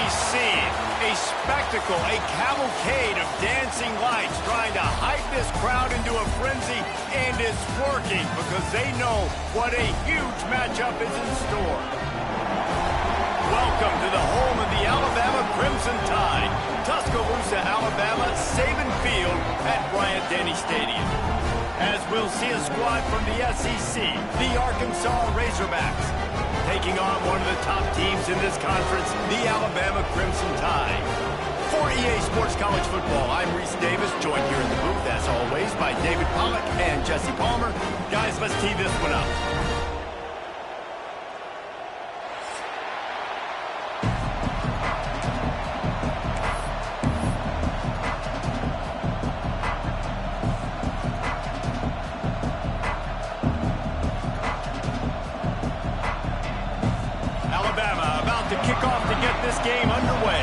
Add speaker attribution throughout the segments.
Speaker 1: scene. A spectacle, a cavalcade of dancing lights trying to hype this crowd into a frenzy, and it's working because they know what a huge matchup is in store. Welcome to the home of the Alabama Crimson Tide, Tuscaloosa, Alabama, Saban Field at Bryant-Denny Stadium. As we'll see a squad from the SEC, the Arkansas Razorbacks, taking on one of the top teams in this conference, the Alabama Crimson Tide. For EA Sports College Football, I'm Reese Davis, joined here in the booth, as always, by David Pollack and Jesse Palmer. Guys, let's tee this one up. This game underway.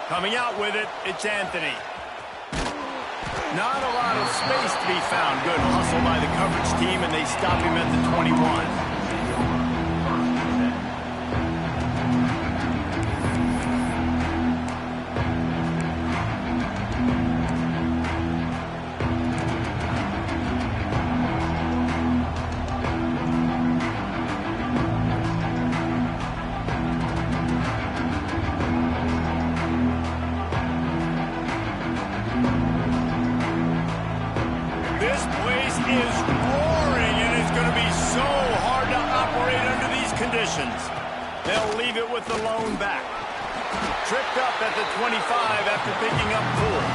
Speaker 1: Coming out with it, it's Anthony. Not a lot of space to be found. Good hustle by the coverage team, and they stop him at the 21. Is roaring, and it's going to be so hard to operate under these conditions. They'll leave it with the lone back. Tripped up at the 25 after picking up Poole.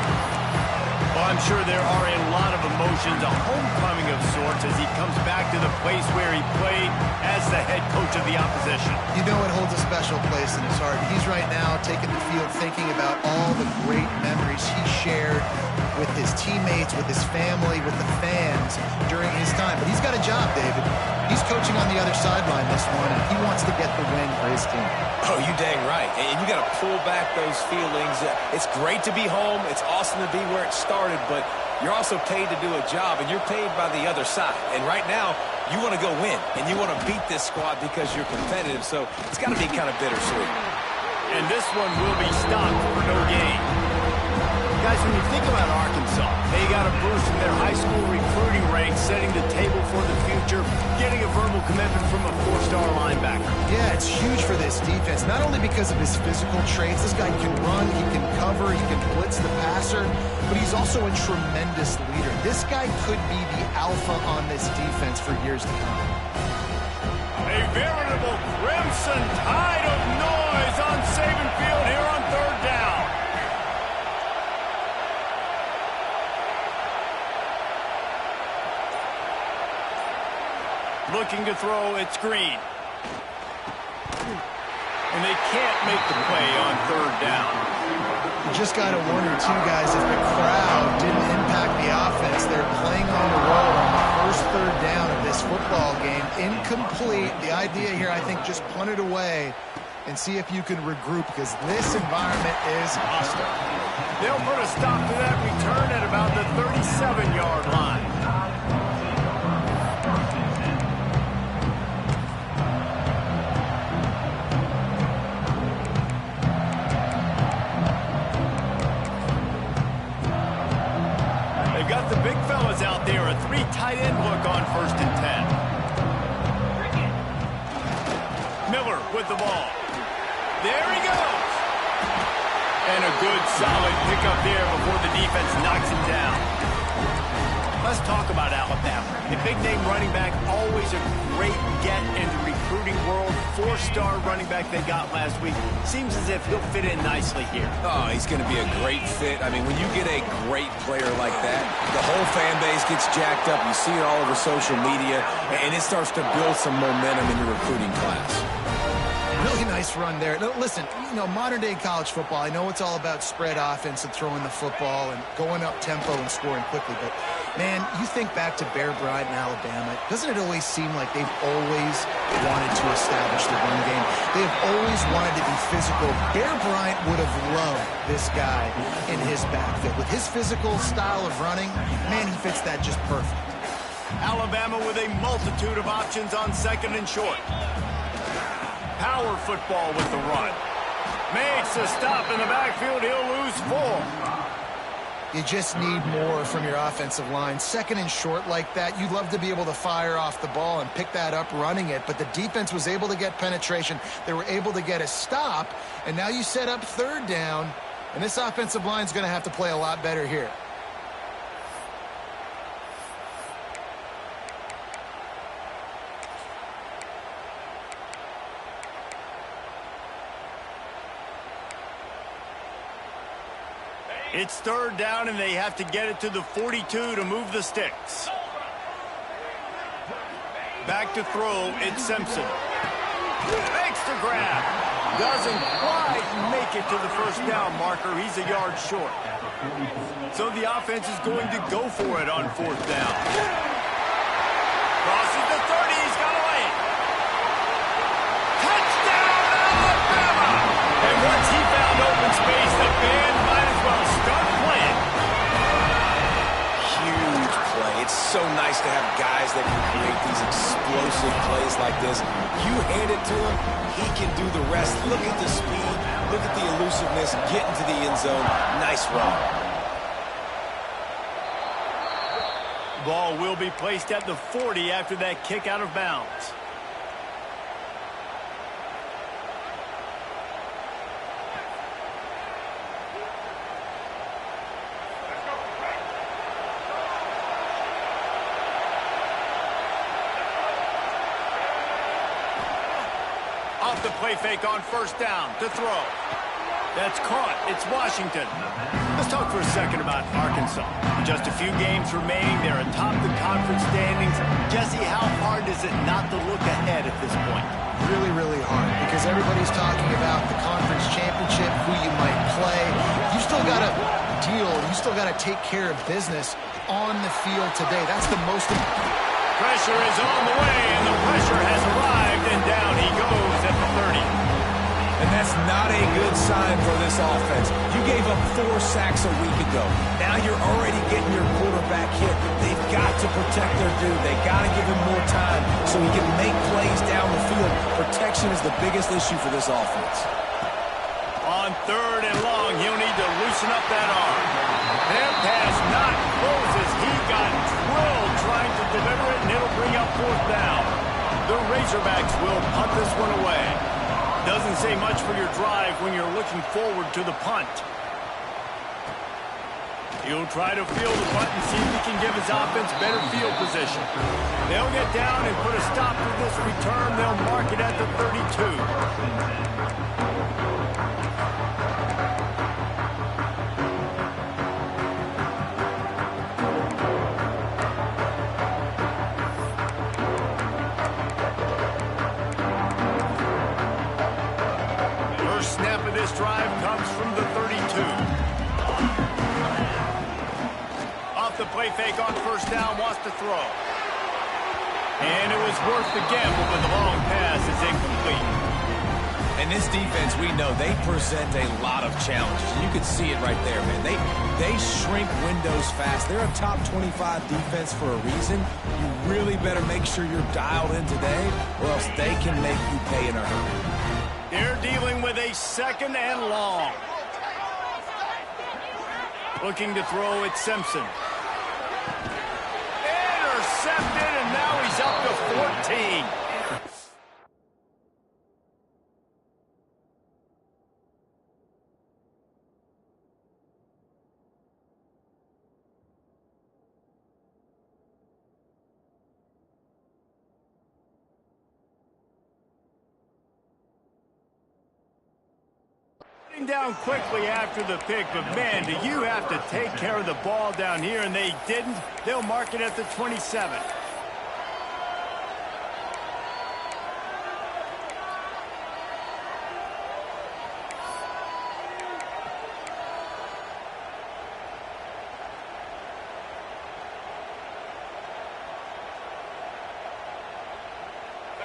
Speaker 1: Well, I'm sure there are a lot of emotions, a homecoming of sorts, as he comes back to the place where he played as the head coach of the opposition.
Speaker 2: You know it holds a special place in his heart. He's right now taking the field thinking about all the great memories he shared with his teammates, with his family, with the fans during his time. But he's got a job, David. He's coaching on the other sideline this one, and he wants to get the win for his team.
Speaker 3: Oh, you dang right. And you got to pull back those feelings. It's great to be home. It's awesome to be where it started, but you're also paid to do a job, and you're paid by the other side. And right now, you want to go win, and you want to beat this squad because you're competitive, so it's got to be kind of bittersweet.
Speaker 1: And this one will be stopped for no gain. Guys, when you think about Arkansas, they got a boost in their high school recruiting ranks, setting the table for the future, getting a verbal commitment from a four-star linebacker.
Speaker 2: Yeah, it's huge for this defense, not only because of his physical traits. This guy can run, he can cover, he can blitz the passer, but he's also a tremendous leader. This guy could be the alpha on this defense for years to come.
Speaker 1: A veritable crimson tide of noise on Saban Field here on third down. Looking to throw, it's Green. And they can't make the play on third down.
Speaker 2: You just got to wonder, too, guys, if the crowd didn't impact the offense. They're playing on the road on the first third down of this football game. Incomplete. The idea here, I think, just punt it away and see if you can regroup, because this environment is hostile.
Speaker 1: They'll put a stop to that return at about the 37-yard line. Got the big fellas out there, a three tight end look on 1st and 10. Miller with the ball. There he goes. And a good solid pickup there before the defense knocks him down. Let's talk about Alabama. A big-name running back, always a great get in the recruiting world. Four-star running back they got last week. Seems as if he'll fit in nicely here.
Speaker 3: Oh, he's going to be a great fit. I mean, when you get a great player like that, the whole fan base gets jacked up. You see it all over social media, and it starts to build some momentum in your recruiting class.
Speaker 2: Really nice run there. Now, listen, you know, modern-day college football, I know it's all about spread offense and throwing the football and going up tempo and scoring quickly, but, man, you think back to Bear Bryant in Alabama, doesn't it always seem like they've always wanted to establish the run game? They have always wanted to be physical. Bear Bryant would have loved this guy in his backfield. With his physical style of running, man, he fits that just perfect.
Speaker 1: Alabama with a multitude of options on second and short. Power football with the run. Makes a stop in the backfield. He'll lose 4.
Speaker 2: You just need more from your offensive line. Second and short like that, you'd love to be able to fire off the ball and pick that up running it, but the defense was able to get penetration. They were able to get a stop, and now you set up third down, and this offensive line is going to have to play a lot better here.
Speaker 1: It's third down, and they have to get it to the 42 to move the sticks. Back to throw, it's Simpson. Makes the grab. Doesn't quite make it to the first down marker. He's a yard short. So the offense is going to go for it on fourth down. Crosses the 30. He's got away. Touchdown, Alabama! And once he found open space, the band might as well start playing.
Speaker 3: Huge play. It's so nice to have guys that can create these explosive plays like this. You hand it to him, he can do the rest. Look at the speed. Look at the elusiveness. Get into the end zone. Nice run.
Speaker 1: Ball will be placed at the 40 after that kick out of bounds. Off the play fake on first down to throw. That's caught. It's Washington. Let's talk for a second about Arkansas. With just a few games remaining, they're atop the conference standings. Jesse, how hard is it not to look ahead at this point?
Speaker 2: Really, really hard, because everybody's talking about the conference championship, who you might play. You still got to deal. You still got to take care of business on the field today. That's the most important.
Speaker 1: Pressure is on the way, and the pressure has arrived, and down he goes at the 30.
Speaker 3: And that's not a good sign for this offense. You gave up 4 sacks a week ago. Now you're already getting your quarterback hit. They've got to protect their dude. They've got to give him more time so he can make plays down the field. Protection is the biggest issue for this offense.
Speaker 1: On third and long, he'll need to loosen up that arm. That pass not close as he got drilled trying to deliver it, and it'll bring up fourth down. The Razorbacks will punt this one away. Doesn't say much for your drive when you're looking forward to the punt. He'll try to field the punt and see if he can give his offense better field position. They'll get down and put a stop to this return. They'll mark it at the 32. This drive comes from the 32. Off the play fake on first down, wants to throw. And it was worth the gamble, but the long pass is incomplete.
Speaker 3: And this defense, we know, they present a lot of challenges. You can see it right there, man. They shrink windows fast. They're a top 25 defense for a reason. You really better make sure you're dialed in today, or else they can make you pay in a hurry.
Speaker 1: They're dealing with a second and long. Looking to throw at Simpson. Intercepted, and now he's up to 14. Down quickly after the pick, but man, do you have to take care of the ball down here, and they didn't. They'll mark it at the 27.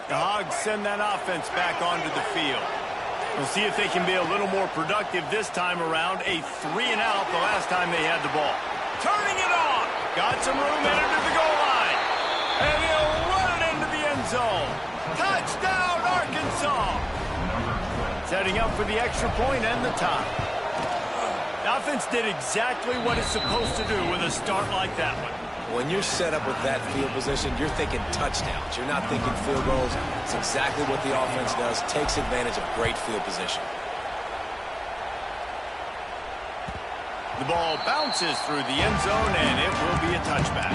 Speaker 1: The Hogs send that offense back onto the field. We'll see if they can be a little more productive this time around. A 3-and-out the last time they had the ball. Turning it on. Got some room, headed to the goal line. Touchdown, Arkansas! Setting up for the extra point and the tie. The offense did exactly what it's supposed to do with a start like that one.
Speaker 3: When you're set up with that field position, you're thinking touchdowns. You're not thinking field goals. It's exactly what the offense does. Takes advantage of great field position.
Speaker 1: The ball bounces through the end zone, and it will be a touchback.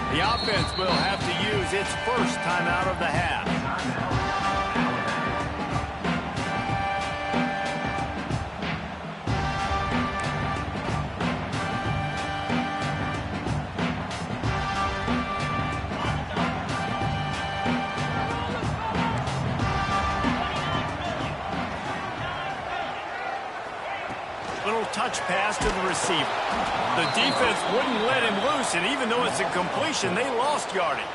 Speaker 1: The offense will have to use its first timeout of the half. Little touch pass to the receiver. The defense wouldn't let him loose, and even though it's a completion, they lost yardage.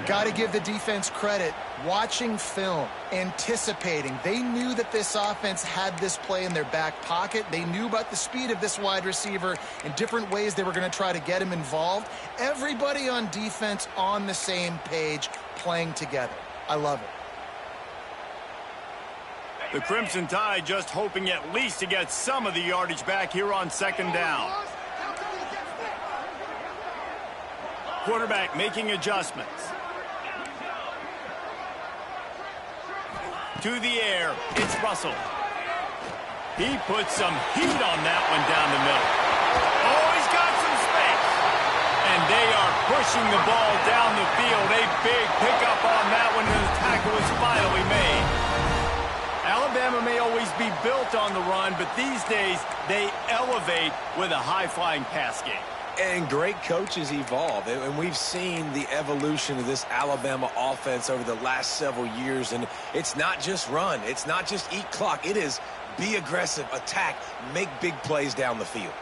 Speaker 2: Got to give the defense credit. Watching film, anticipating. They knew that this offense had this play in their back pocket. They knew about the speed of this wide receiver and different ways they were going to try to get him involved. Everybody on defense on the same page, playing together. I love it.
Speaker 1: The Crimson Tide just hoping at least to get some of the yardage back here on second down. Quarterback making adjustments. To the air, it's Russell. He puts some heat on that one down the middle. Oh, he's got some space. And they are pushing the ball down the field. A big pickup on that one, and the tackle is finally made. Alabama may always be built on the run, but these days they elevate with a high-flying pass game.
Speaker 3: And great coaches evolve, and we've seen the evolution of this Alabama offense over the last several years, and it's not just run, it's not just eat clock, it is be aggressive, attack, make big plays down the field.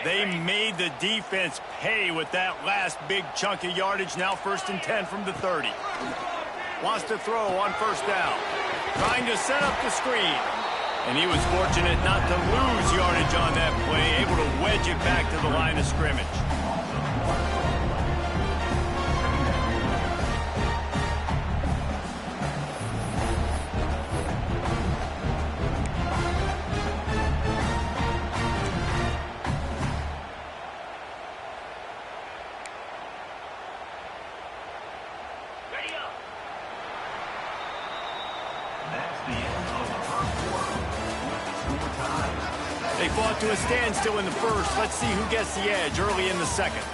Speaker 1: They made the defense pay with that last big chunk of yardage. Now 1st and 10 from the 30. Wants to throw on first down. Trying to set up the screen. And he was fortunate not to lose yardage on that play. Able to wedge it back to the line of scrimmage. They fought to a standstill in the first. Let's see who gets the edge early in the second.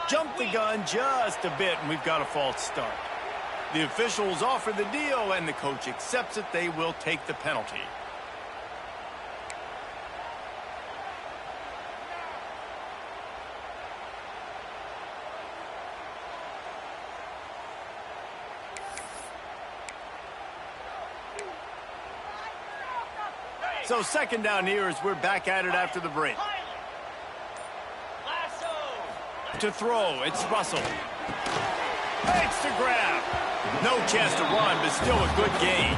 Speaker 1: Jumped the gun just a bit, and we've got a false start. The officials offer the deal, and the coach accepts it. They will take the penalty. So second down here as we're back at it after the break. To throw, it's Russell. Fakes to grab. No chance to run, but still a good gain.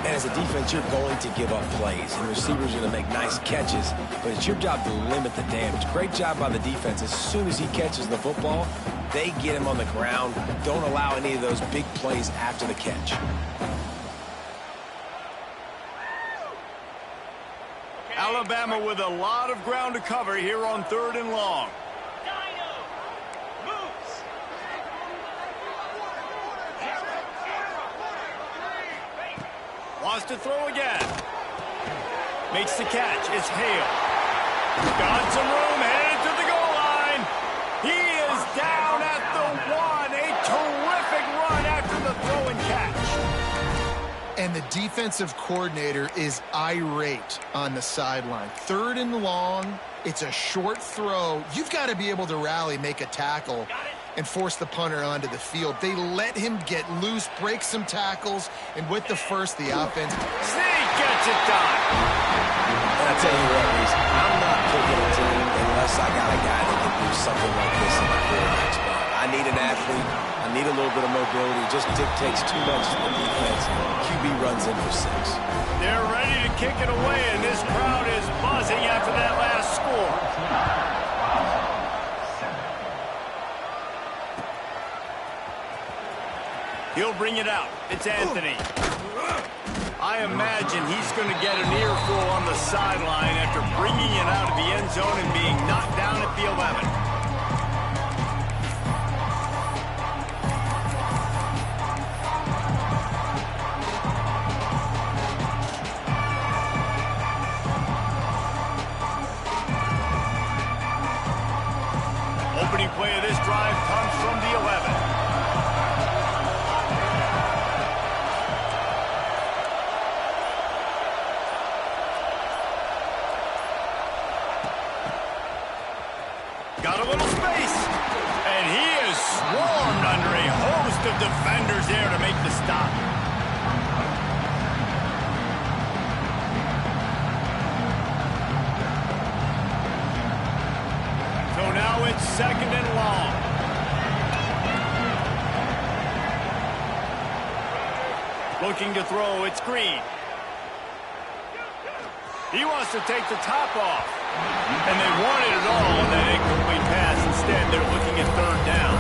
Speaker 3: And as a defense, you're going to give up plays, and receivers are going to make nice catches, but it's your job to limit the damage. Great job by the defense. As soon as he catches the football, they get him on the ground. Don't allow any of those big plays after the catch.
Speaker 1: Alabama with a lot of ground to cover here on 3rd and long. Wants to throw again. Makes the catch. It's Hale. Got some room, headed to the goal line. He is down at the 1. A terrific run after the throw and catch.
Speaker 2: And the defensive coordinator is irate on the sideline. 3rd and long. It's a short throw. You've got to be able to rally, make a tackle, and force the punter onto the field. They let him get loose, break some tackles, and with the first, the offense.
Speaker 1: Zeke gets it done.
Speaker 3: And I tell you what, Reese, I'm not picking a team unless I got a guy that can do something like this in the quarterback spot. I need an athlete. I need a little bit of mobility. It just dictates too much to the defense. QB runs in for 6.
Speaker 1: They're ready to kick it away, and this crowd is buzzing after that last score. He'll bring it out. It's Anthony. I imagine he's going to get an earful on the sideline after bringing it out of the end zone and being knocked down at the 11. Opening play of this drive comes from the 11. Got a little space, and he is swarmed under a host of defenders there to make the stop. So now it's 2nd and long. Looking to throw, it's Green. He wants to take the top off. And they wanted it all on that incomplete pass. Instead, they're looking at 3rd down.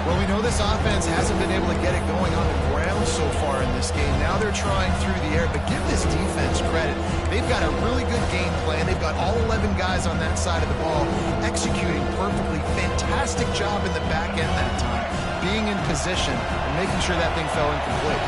Speaker 2: Well, we know this offense hasn't been able to get it going on the ground so far in this game. Now they're trying through the air, but give this defense credit. They've got a really good game plan. They've got all 11 guys on that side of the ball executing perfectly. Fantastic job in the back end that time, being in position and making sure that thing fell incomplete.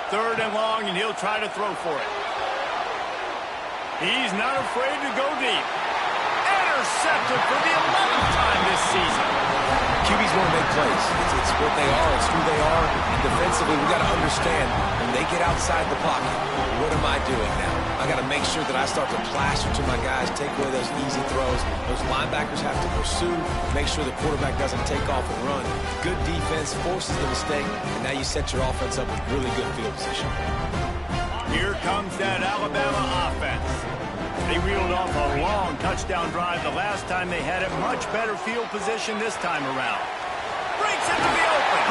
Speaker 1: Third and long, and he'll try to throw for it. He's not afraid to go deep. Intercepted for the 11th time this season.
Speaker 3: QBs want to make plays. It's what they are. It's who they are. And defensively, we got to understand when they get outside the pocket, what am I doing now? I got to make sure that I start to plaster to my guys, take away those easy throws. Those linebackers have to pursue, make sure the quarterback doesn't take off and run. Good defense forces the mistake, and now you set your offense up with really good field position.
Speaker 1: Here comes that Alabama offense. They reeled off a long touchdown drive the last time they had a much better field position this time around. Breaks into the open.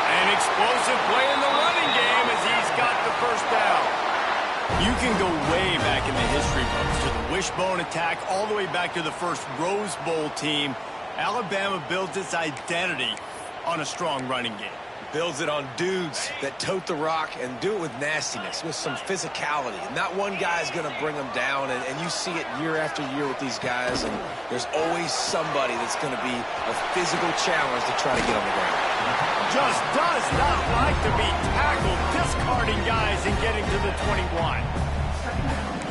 Speaker 1: An explosive play in the running game as he's got the first down. You can go way back in the history books to the wishbone attack all the way back to the first Rose Bowl team. Alabama builds its identity on a strong running game.
Speaker 3: Builds it on dudes that tote the rock and do it with nastiness, with some physicality. Not one guy's going to bring them down, and you see it year after year with these guys, and there's always somebody that's going to be a physical challenge to try to get on the ground.
Speaker 1: Just does not like to be tackled, discarding guys and getting to the 21.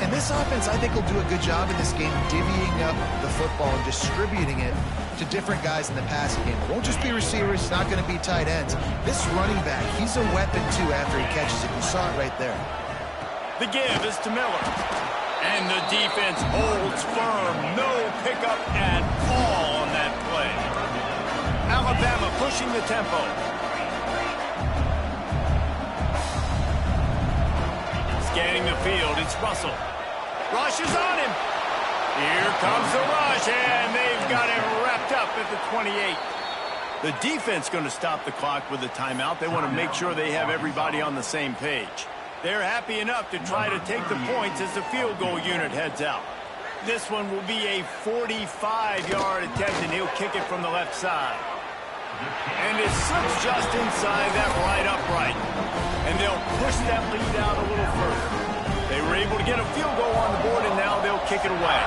Speaker 2: And this offense, I think, will do a good job in this game divvying up the football and distributing it to different guys in the passing game. It won't just be receivers. It's not going to be tight ends. This running back, he's a weapon, too, after he catches it. You saw it right there.
Speaker 1: The give is to Miller. And the defense holds firm. No pickup at all on that play. Alabama pushing the tempo. Scanning the field, it's Russell. Rush is on him. Here comes the rush, and they've got him wrapped up at the 28. The defense going to stop the clock with a timeout. They want to make sure they have everybody on the same page. They're happy enough to try to take the points as the field goal unit heads out. This one will be a 45-yard attempt, and he'll kick it from the left side. And it slips just inside that right upright. And they'll push that lead out a little further. They were able to get a field goal on the board, and now they'll kick it away.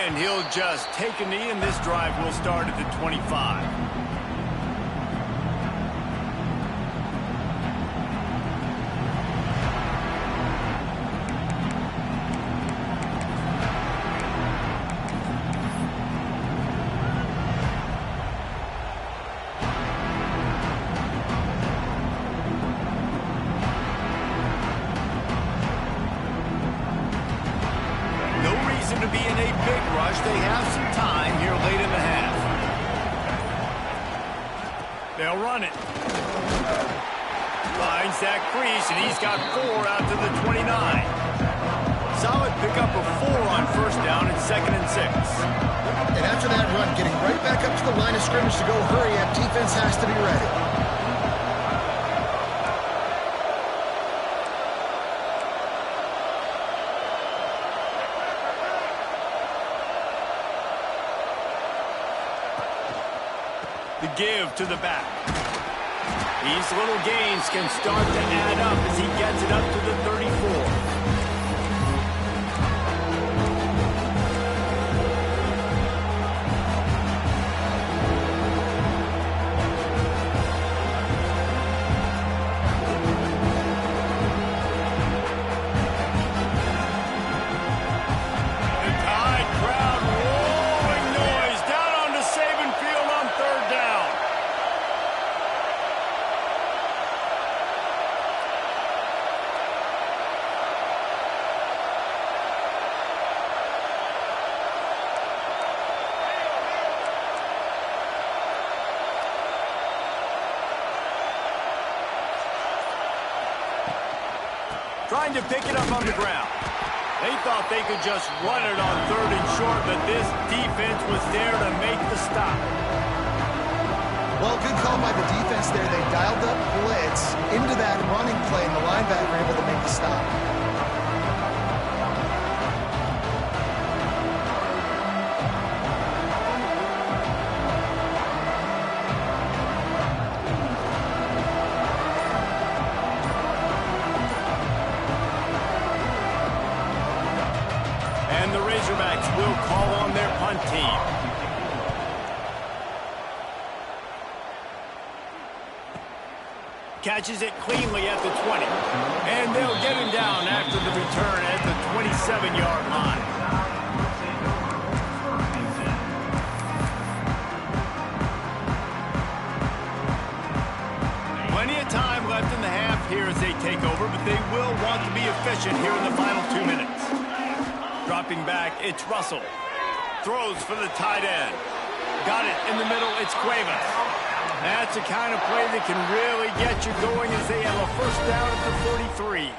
Speaker 1: And he'll just take a knee, and this drive will start at the 25. To be in a big rush. They have some time here late in the half. They'll run it. Finds that crease, and he's got 4 out to the 29. Solid pickup of 4 on first down and 2nd and 6.
Speaker 2: And after that run, getting right back up to the line of scrimmage to go hurry up, defense has to be ready.
Speaker 1: The give to the back. These little gains can start to add up as he gets it up to the 34. Trying to pick it up on the ground. They thought they could just run it on 3rd and short, but this defense was there to make the stop.
Speaker 2: Well, good call by the defense there. They dialed up blitz into that running play, and the linebacker able to make the stop.
Speaker 1: And the Razorbacks will call on their punt team. Catches it cleanly at the 20. And they'll get him down after the return at the 27-yard line. Plenty of time left in the half here as they take over, but they will want to be efficient here in the final 2 minutes. Dropping back, it's Russell. Throws for the tight end. Got it in the middle, it's Cuevas. That's the kind of play that can really get you going as they have a first down at the 43.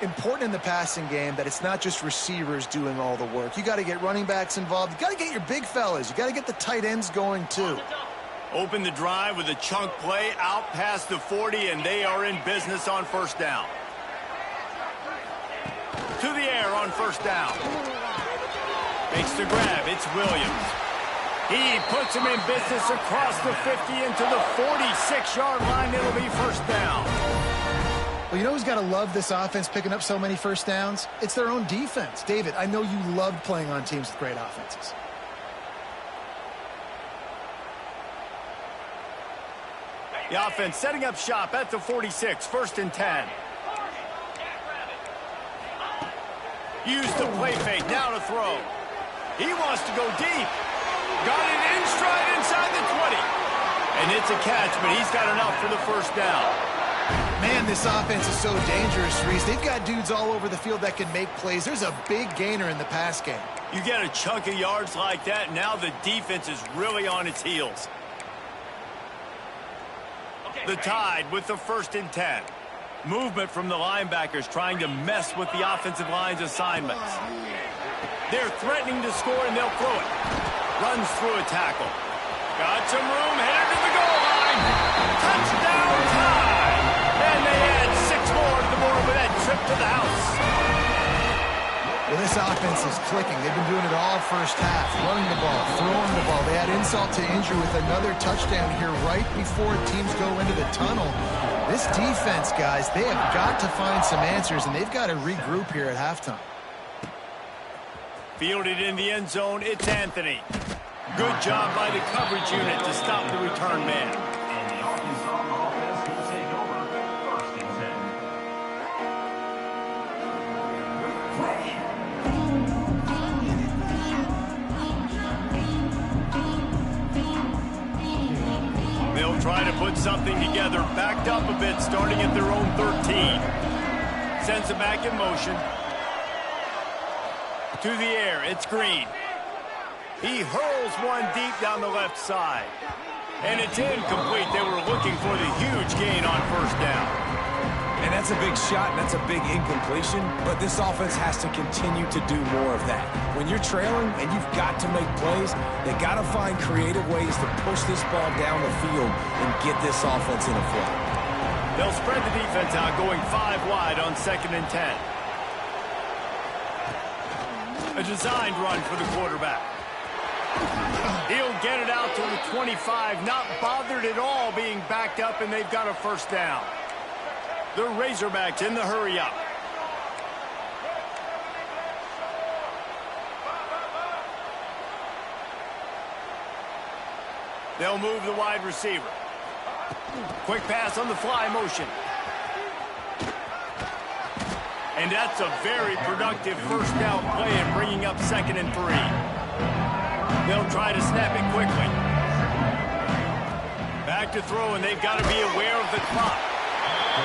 Speaker 2: Important in the passing game that it's not just receivers doing all the work. You got to get running backs involved. You got to get your big fellas. You got to get the tight ends going too.
Speaker 1: Open the drive with a chunk play out past the 40, and they are in business on first down. To the air on first down. Makes the grab. It's Williams. He puts him in business across the 50 into the 46-yard line. It'll be first down.
Speaker 2: Well, you know who's got to love this offense picking up so many first downs? It's their own defense. David, I know you loved playing on teams with great offenses.
Speaker 1: The offense setting up shop at the 46, 1st and 10. Use the play fake, now to throw. He wants to go deep. Got it in stride inside the 20. And it's a catch, but he's got enough for the first down.
Speaker 2: Man, this offense is so dangerous, Reese. They've got dudes all over the field that can make plays. There's a big gainer in the pass game.
Speaker 1: You get a chunk of yards like that, now the defense is really on its heels. The Tide with the 1st and 10. Movement from the linebackers trying to mess with the offensive line's assignments. They're threatening to score, and they'll throw it. Runs through a tackle. Got some room, headed to the goal line. Touchdown Tide! And they add 6 more to the board with that trip to the house.
Speaker 2: Well, this offense is clicking. They've been doing it all first half. Running the ball, throwing the ball. They had insult to injury with another touchdown here right before teams go into the tunnel. This defense, guys, they have got to find some answers, and they've got to regroup here at halftime.
Speaker 1: Fielded in the end zone, it's Anthony. Good job by the coverage unit to stop the return man.
Speaker 4: And the Arkansas offense will take over 1st and 10.
Speaker 1: They'll try to put something together, backed up a bit, starting at their own 13. Sends it back in motion. To the air, it's Green. He hurls one deep down the left side. And it's incomplete. They were looking for the huge gain on 1st down.
Speaker 3: And that's a big shot, and that's a big incompletion, but this offense has to continue to do more of that. When you're trailing and you've got to make plays, they got to find creative ways to push this ball down the field and get this offense in a flow.
Speaker 1: They'll spread the defense out, going 5 wide on 2nd and 10. A designed run for the quarterback. He'll get it out to the 25, not bothered at all being backed up, and they've got a 1st down. The Razorbacks in the hurry-up. They'll move the wide receiver. Quick pass on the fly motion. And that's a very productive 1st down play and bringing up 2nd and 3. They'll try to snap it quickly. Back to throw, and they've got to be aware of the clock.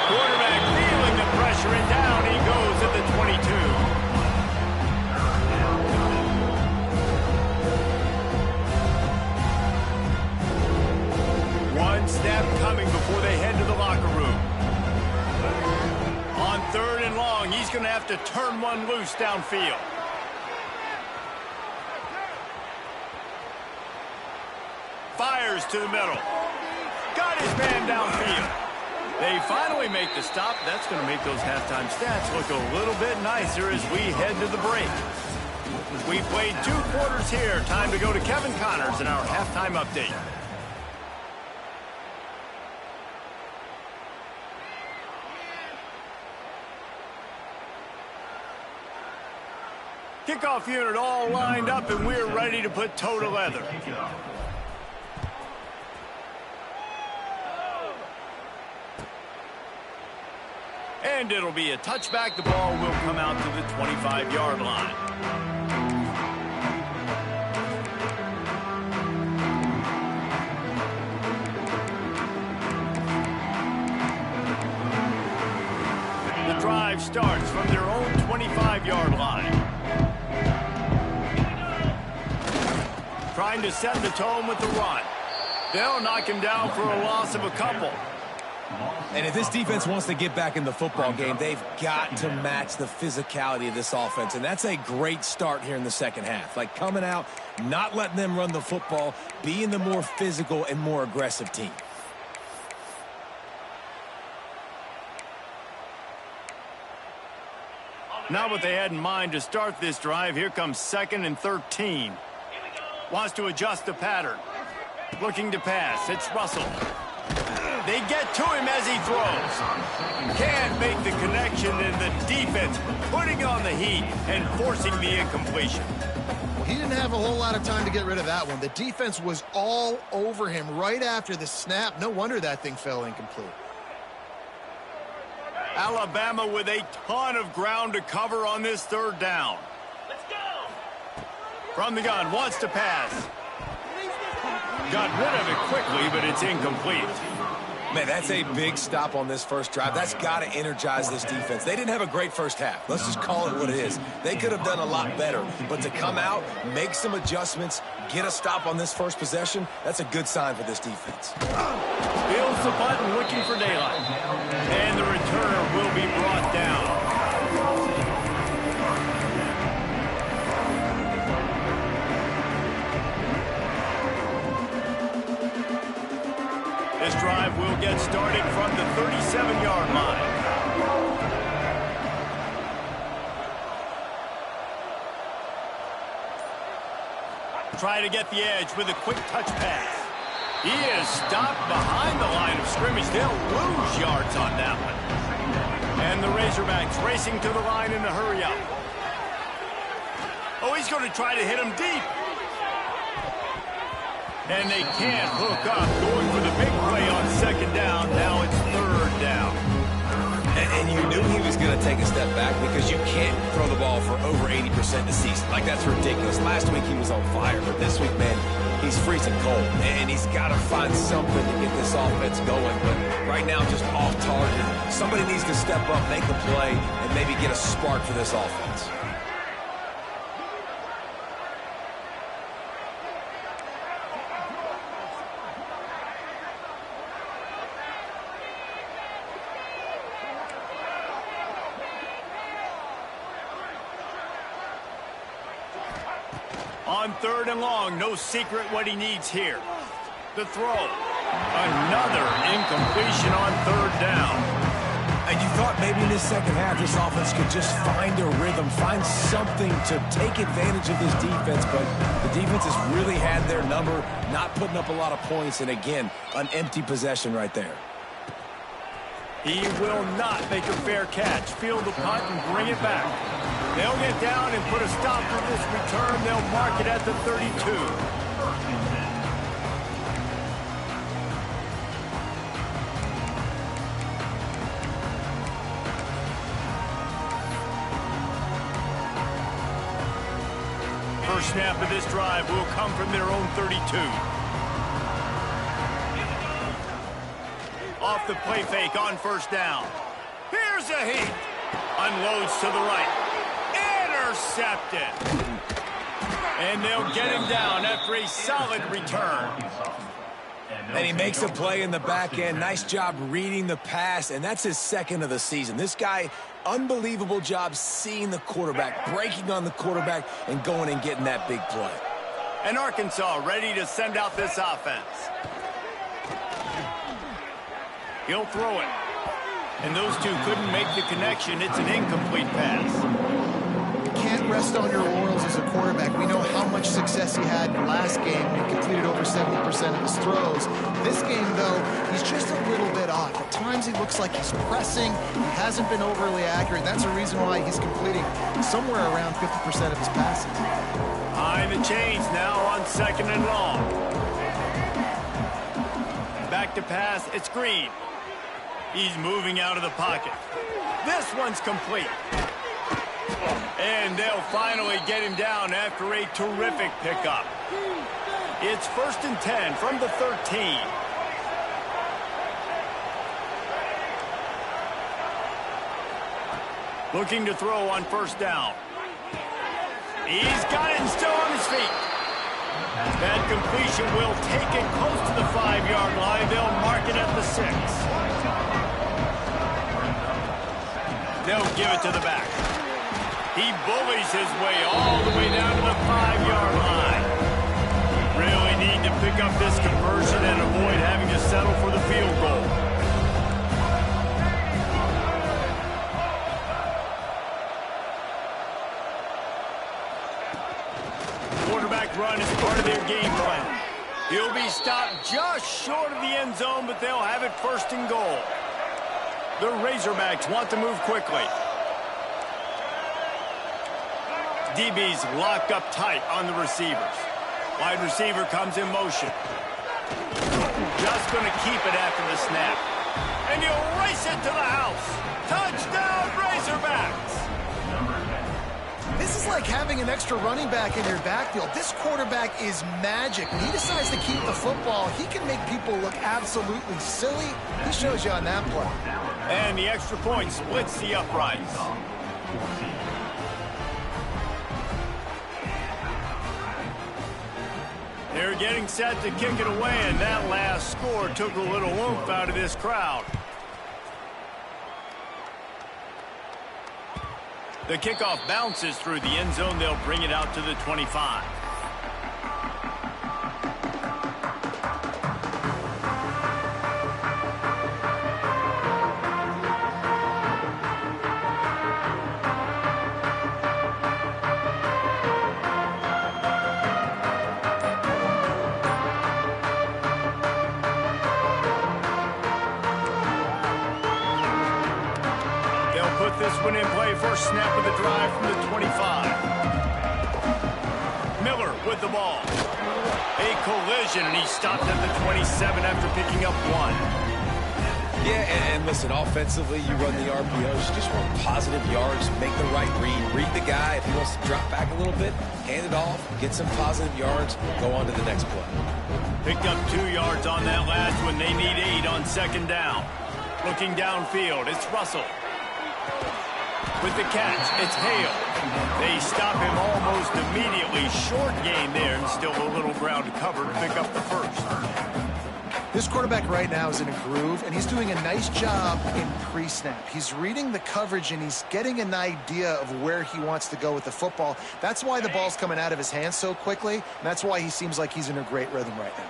Speaker 1: Quarterback feeling the pressure, and down he goes at the 22. One snap coming before they head to the locker room. On 3rd and long, he's going to have to turn one loose downfield. Fires to the middle. Got his man downfield. They finally make the stop. That's going to make those halftime stats look a little bit nicer as we head to the break. We played 2 quarters here. Time to go to Kevin Connors in our halftime update. Kickoff unit all lined up, and we're ready to put toe to leather. And it'll be a touchback. The ball will come out to the 25-yard line. The drive starts from their own 25-yard line. Trying to set the tone with the run. They'll knock him down for a loss of a couple.
Speaker 3: And if this defense wants to get back in the football game, they've got to match the physicality of this offense. And that's a great start here in the 2nd half. Like coming out, not letting them run the football, being the more physical and more aggressive team.
Speaker 1: Not what they had in mind to start this drive. Here comes 2nd and 13. Wants to adjust the pattern. Looking to pass. It's Russell. They get to him as he throws. Can't make the connection, and the defense putting on the heat and forcing the incompletion.
Speaker 2: He didn't have a whole lot of time to get rid of that one. The defense was all over him right after the snap. No wonder that thing fell incomplete.
Speaker 1: Alabama with a ton of ground to cover on this 3rd down.
Speaker 4: Let's go!
Speaker 1: From the gun, wants to pass. Got rid of it quickly, but it's incomplete.
Speaker 3: Man, that's a big stop on this 1st drive. That's got to energize this defense. They didn't have a great 1st half. Let's just call it what it is. They could have done a lot better. But to come out, make some adjustments, get a stop on this 1st possession, that's a good sign for this defense.
Speaker 1: Feels the button, looking for daylight. And the returner will be brought down. This drive will get started from the 37-yard line. Try to get the edge with a quick touch pass. He is stopped behind the line of scrimmage. They'll lose yards on that one. And the Razorbacks racing to the line in a hurry-up. Oh, he's going to try to hit him deep. And they can't hook up. Going for the big play on second down. Now it's third down.
Speaker 3: And you knew he was going to take a step back because you can't throw the ball for over 80% of the season. Like, that's ridiculous. Last week he was on fire, but this week, man, he's freezing cold. And he's got to find something to get this offense going. But right now, just off target. Somebody needs to step up, make a play, and maybe get a spark for this offense.
Speaker 1: On third and long, no secret what he needs here. The throw. Another incompletion on third down.
Speaker 3: And you thought maybe in this second half this offense could just find a rhythm, find something to take advantage of this defense, but the defense has really had their number, not putting up a lot of points, and again, an empty possession right there.
Speaker 1: He will not make a fair catch. Field the punt and bring it back. They'll get down and put a stop to this return. They'll mark it at the 32. First snap of this drive will come from their own 32. Off the play fake on first down. Here's a heat. Unloads to the right. Intercepted. And they'll get him down after a solid return.
Speaker 3: And he makes a play in the back end. Nice job reading the pass, and that's his second of the season. This guy, unbelievable job seeing the quarterback, breaking on the quarterback, and going and getting that big play.
Speaker 1: And Arkansas ready to send out this offense. He'll throw it. And those two couldn't make the connection. It's an incomplete pass.
Speaker 2: Can't rest on your laurels as a quarterback. We know how much success he had in the last game. He completed over 70% of his throws. This game, though, he's just a little bit off. At times he looks like he's pressing. He hasn't been overly accurate. That's the reason why he's completing somewhere around 50% of his passes.
Speaker 1: Behind the chains now on second and long. Back to pass. It's Green. He's moving out of the pocket. This one's complete. And they'll finally get him down after a terrific pickup. It's 1st and 10 from the 13. Looking to throw on first down. He's got it and still on his feet. That completion will take it close to the 5-yard line. They'll mark it at the 6. They'll give it to the back. He bullies his way all the way down to the 5-yard line. Really need to pick up this conversion and avoid having to settle for the field goal. Quarterback run is part of their game plan. He'll be stopped just short of the end zone, but they'll have it 1st and goal. The Razorbacks want to move quickly. DB's locked up tight on the receivers. Wide receiver comes in motion. Just going to keep it after the snap. And he'll race it to the house. Touchdown, Razorbacks!
Speaker 2: This is like having an extra running back in your backfield. This quarterback is magic. When he decides to keep the football, he can make people look absolutely silly. He shows you on that play.
Speaker 1: And the extra point splits the uprights. They're getting set to kick it away, and that last score took a little oomph out of this crowd. The kickoff bounces through the end zone. They'll bring it out to the 25. This one in play, first snap of the drive from the 25. with the ball. A collision, and he stopped at the 27 after picking up 1.
Speaker 3: Yeah, and listen, offensively, you run the RPOs. You just want positive yards, make the right read the guy. If he wants to drop back a little bit, hand it off, get some positive yards, go on to the next play.
Speaker 1: Picked up 2 yards on that last one. They need 8 on 2nd down. Looking downfield, it's Russell. With the catch, it's Hale. They stop him almost immediately. Short gain there, and still a little ground to cover to pick up the first.
Speaker 2: This quarterback right now is in a groove, and he's doing a nice job in pre-snap. He's reading the coverage, and he's getting an idea of where he wants to go with the football. That's why the ball's coming out of his hands so quickly, and that's why he seems like he's in a great rhythm right now.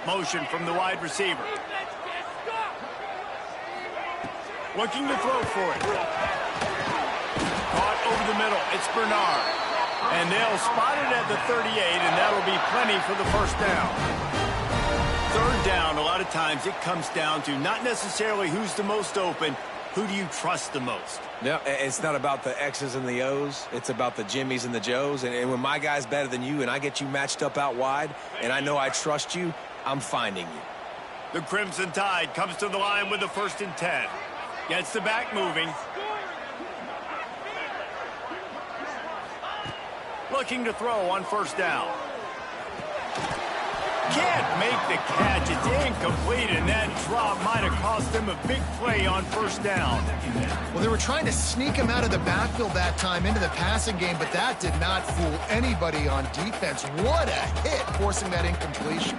Speaker 1: Motion from the wide receiver. Looking to throw for it. Caught over the middle. It's Bernard. And they'll spot it at the 38, and that'll be plenty for the first down. 3rd down, a lot of times it comes down to not necessarily who's the most open, who do you trust the most?
Speaker 3: No, it's not about the X's and the O's. It's about the Jimmies and the Joes. And when my guy's better than you and I get you matched up out wide, and I know I trust you, I'm finding you.
Speaker 1: The Crimson Tide comes to the line with the 1st and 10. Gets the back moving. Looking to throw on 1st down. Can't make the catch. It's incomplete, and that drop might have cost them a big play on 1st down.
Speaker 2: Well, they were trying to sneak him out of the backfield that time into the passing game, but that did not fool anybody on defense. What a hit, forcing that incompletion.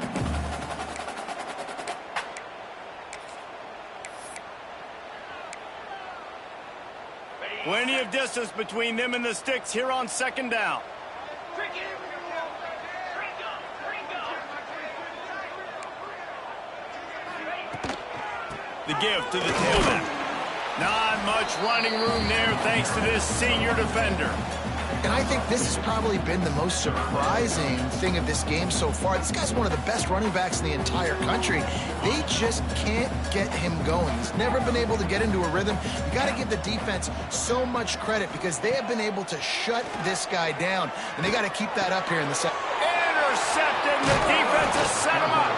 Speaker 1: Plenty of distance between them and the sticks here on 2nd down. The give to the tailback. Not much running room there thanks to this senior defender.
Speaker 2: And I think this has probably been the most surprising thing of this game so far. This guy's one of the best running backs in the entire country. They just can't get him going. He's never been able to get into a rhythm. You got to give the defense so much credit because they have been able to shut this guy down. And they got to keep that up here in the second.
Speaker 1: Intercepted. The defense has set him up.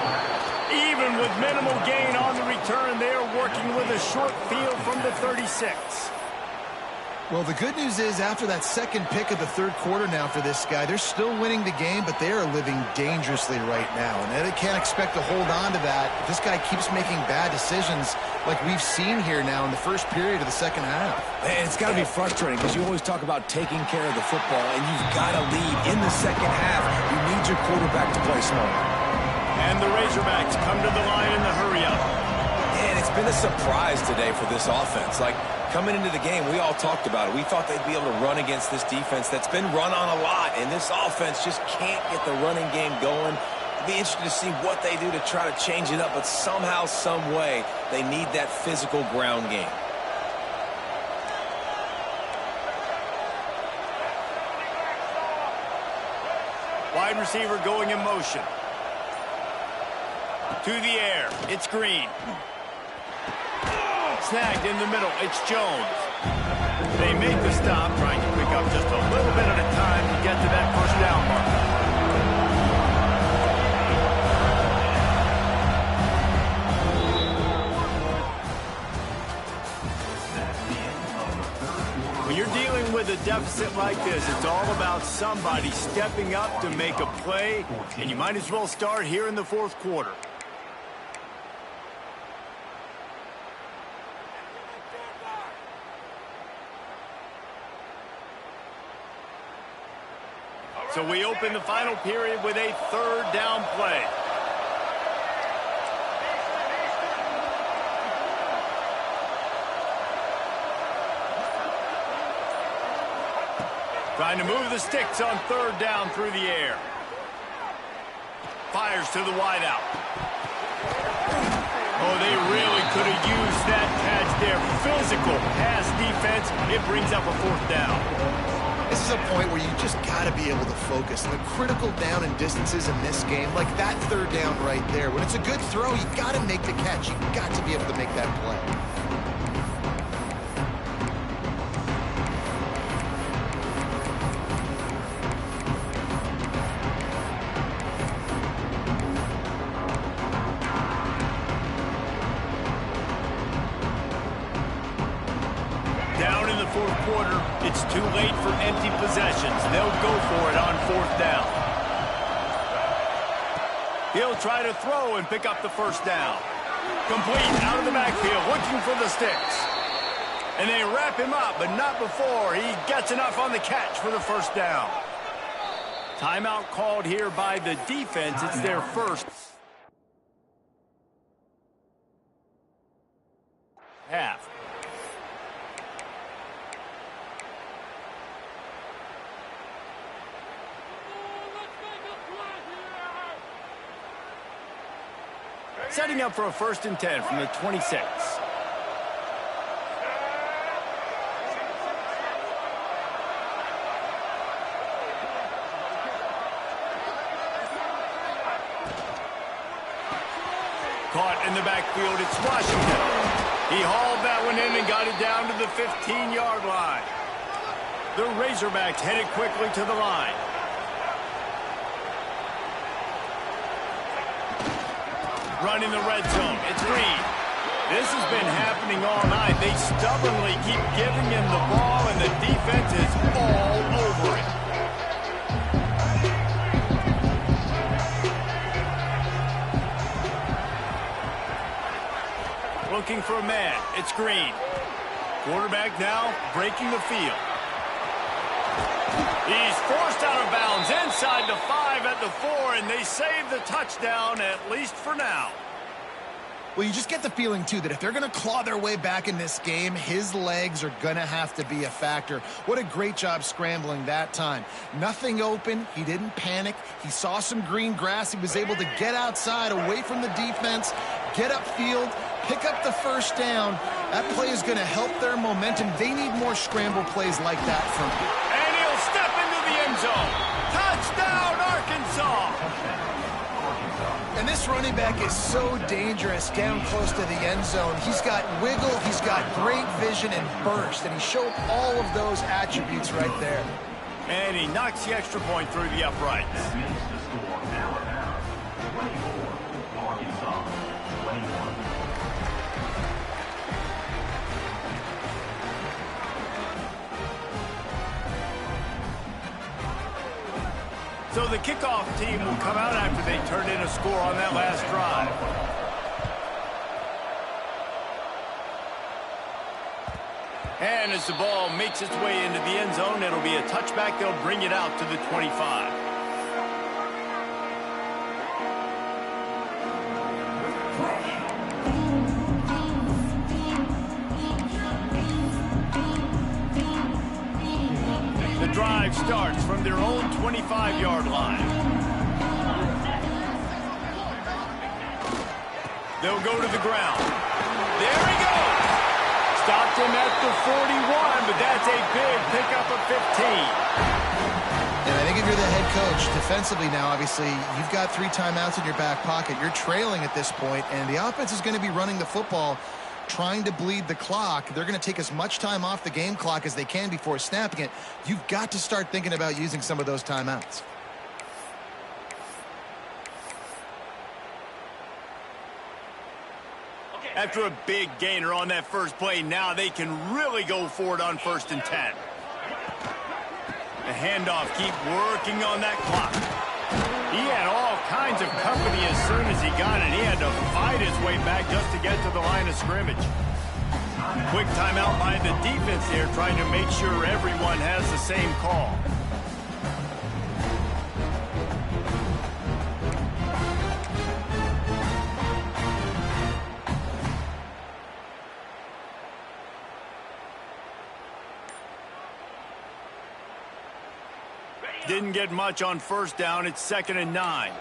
Speaker 1: Even with minimal gain on the return, they are working with a short field from the 36.
Speaker 2: Well, the good news is after that second pick of the 3rd quarter now for this guy, they're still winning the game, but they are living dangerously right now. And they can't expect to hold on to that if this guy keeps making bad decisions like we've seen here now in the first period of the 2nd half.
Speaker 3: And it's got to be frustrating because you always talk about taking care of the football, and you've got to lead in the 2nd half. You need your quarterback to play smart.
Speaker 1: And the Razorbacks come to the line in the hurry-up.
Speaker 3: And it's been a surprise today for this offense. Like, coming into the game, we all talked about it. We thought they'd be able to run against this defense that's been run on a lot, and this offense just can't get the running game going. It'll be interesting to see what they do to try to change it up, but somehow, some way, they need that physical ground game.
Speaker 1: Wide receiver going in motion. To the air, it's Green. Snagged in the middle, it's Jones. They make the stop, trying to pick up just a little bit at a time to get to that 1st down mark. When you're dealing with a deficit like this, it's all about somebody stepping up to make a play, and you might as well start here in the 4th quarter. So we open the final period with a 3rd down play. Trying to move the sticks on 3rd down through the air. Fires to the wideout. Oh, they really could have used that catch there. Physical pass defense. It brings up a 4th down.
Speaker 2: This is a point where you just got to be able to focus. The critical down and distances in this game, like that 3rd down right there. When it's a good throw, you got to make the catch. You got to be able to make that play.
Speaker 1: It's too late for empty possessions. They'll go for it on 4th down. He'll try to throw and pick up the first down. Complete out of the backfield, looking for the sticks. And they wrap him up, but not before he gets enough on the catch for the first down. Timeout called here by the defense. It's their first half. Setting up for a 1st and 10 from the 26. Caught in the backfield, it's Washington. He hauled that one in and got it down to the 15-yard line. The Razorbacks headed quickly to the line. Running the red zone, it's Green. This has been happening all night. They stubbornly keep giving him the ball, and the defense is all over it. Looking for a man. It's Green. Quarterback now breaking the field. He's forced out of bounds inside the 5 at the 4, and they save the touchdown, at least for now.
Speaker 2: Well, you just get the feeling, too, that if they're going to claw their way back in this game, his legs are going to have to be a factor. What a great job scrambling that time. Nothing open. He didn't panic. He saw some green grass. He was able to get outside, away from the defense, get upfield, pick up the first down. That play is going to help their momentum. They need more scramble plays like that from him.
Speaker 1: And he'll step into the end zone. Touchdown, Arkansas!
Speaker 2: And this running back is so dangerous down close to the end zone. He's got wiggle, he's got great vision and burst, and he showed all of those attributes right there.
Speaker 1: And he knocks the extra point through the uprights. So the kickoff team will come out after they turned in a score on that last drive. And as the ball makes its way into the end zone, it'll be a touchback. They'll bring it out to the 25. Drive starts from their own 25-yard line. They'll go to the ground. There he goes. Stopped him at the 41, but that's a big pickup of 15.
Speaker 2: And I think if you're the head coach, defensively now, obviously, you've got 3 timeouts in your back pocket. You're trailing at this point, and the offense is going to be running the football, trying to bleed the clock. They're going to take as much time off the game clock as they can before snapping it. You've got to start thinking about using some of those timeouts.
Speaker 1: After a big gainer on that first play, now they can really go for it on 1st and 10. The handoff, keep working on that clock. He had all kinds of company as soon as he got it. He had to fight his way back just to get to the line of scrimmage. Quick timeout by the defense there, trying to make sure everyone has the same call. Didn't get much on 1st down. It's 2nd and 9.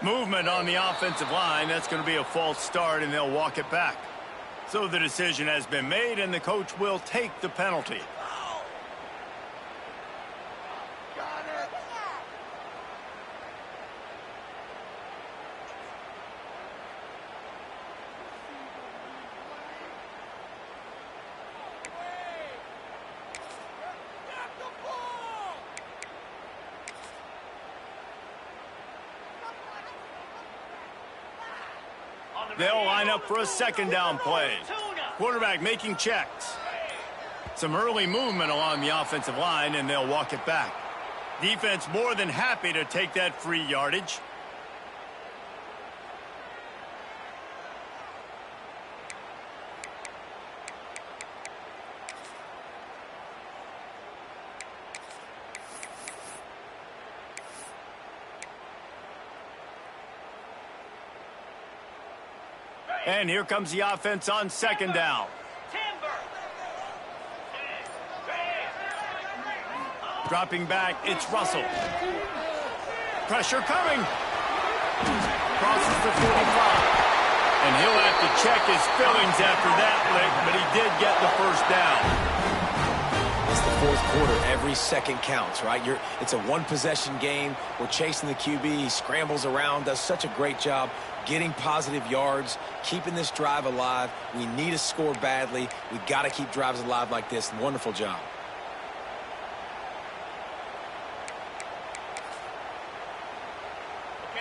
Speaker 1: Movement on the offensive line. That's going to be a false start, and they'll walk it back. So the decision has been made, and the coach will take the penalty. They'll line up for a 2nd down play. Quarterback making checks. Some early movement along the offensive line, and they'll walk it back. Defense more than happy to take that free yardage. And here comes the offense on second down. Dropping back, it's Russell. Pressure coming. Crosses the 45. And he'll have to check his fillings after that lick, but he did get the first down.
Speaker 3: It's the fourth quarter. Every second counts, right? It's a one-possession game. We're chasing the QB. He scrambles around, does such a great job getting positive yards, keeping this drive alive. We need to score badly. We got to keep drives alive like this. Wonderful job.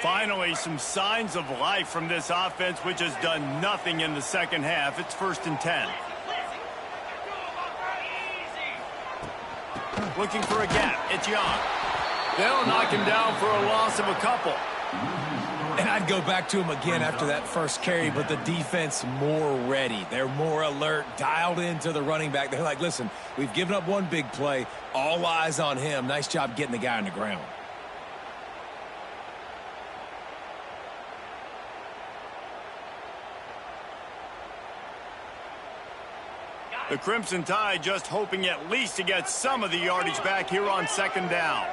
Speaker 1: Finally, some signs of life from this offense, which has done nothing in the second half. It's 1st and 10. Looking for a gap. It's Young. They'll knock him down for a loss of a couple.
Speaker 3: And I'd go back to him again after that first carry, but the defense more ready. They're more alert, dialed into the running back. They're like, listen, we've given up one big play. All eyes on him. Nice job getting the guy on the ground.
Speaker 1: The Crimson Tide just hoping at least to get some of the yardage back here on second down.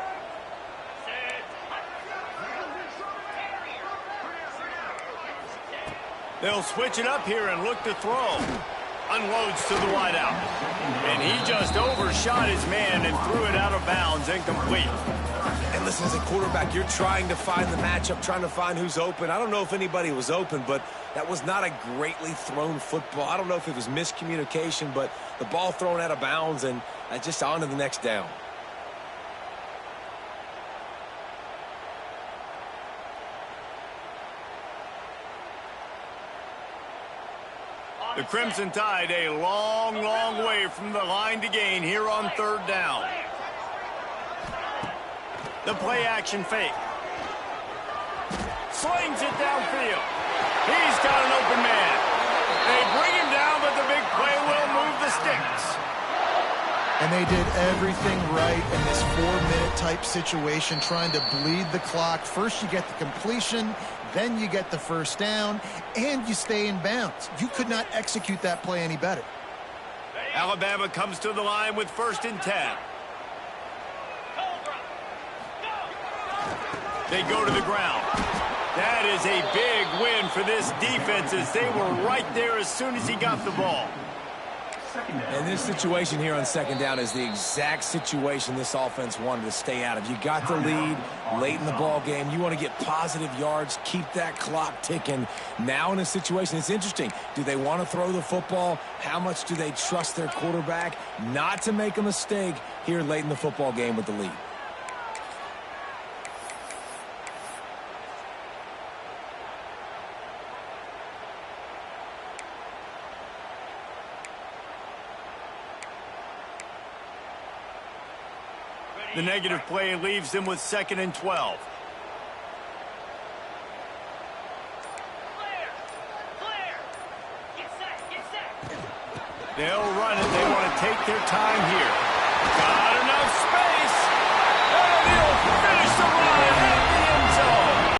Speaker 1: They'll switch it up here and look to throw. Unloads to the wideout. And he just overshot his man and threw it out of bounds, incomplete.
Speaker 3: And listen, as a quarterback, you're trying to find the matchup, trying to find who's open. I don't know if anybody was open, but that was not a greatly thrown football. I don't know if it was miscommunication, but the ball thrown out of bounds and just on to the next down.
Speaker 1: The Crimson Tide a long, long way from the line to gain here on third down. The play action fake. Slings it downfield. He's got an open man. They bring him down, but the big play will move the sticks.
Speaker 2: And they did everything right in this 4-minute type situation, trying to bleed the clock. First you get the completion, then you get the first down, and you stay in bounds. You could not execute that play any better.
Speaker 1: Alabama comes to the line with 1st and 10. They go to the ground. That is a big win for this defense as they were right there as soon as he got the ball.
Speaker 3: And this situation here on second down is the exact situation this offense wanted to stay out of. You got the lead late in the ball game. You want to get positive yards, keep that clock ticking. Now in a situation, it's interesting. Do they want to throw the football? How much do they trust their quarterback not to make a mistake here late in the football game with the lead?
Speaker 1: The negative play leaves them with 2nd and 12. They'll run it. They want to take their time here. Got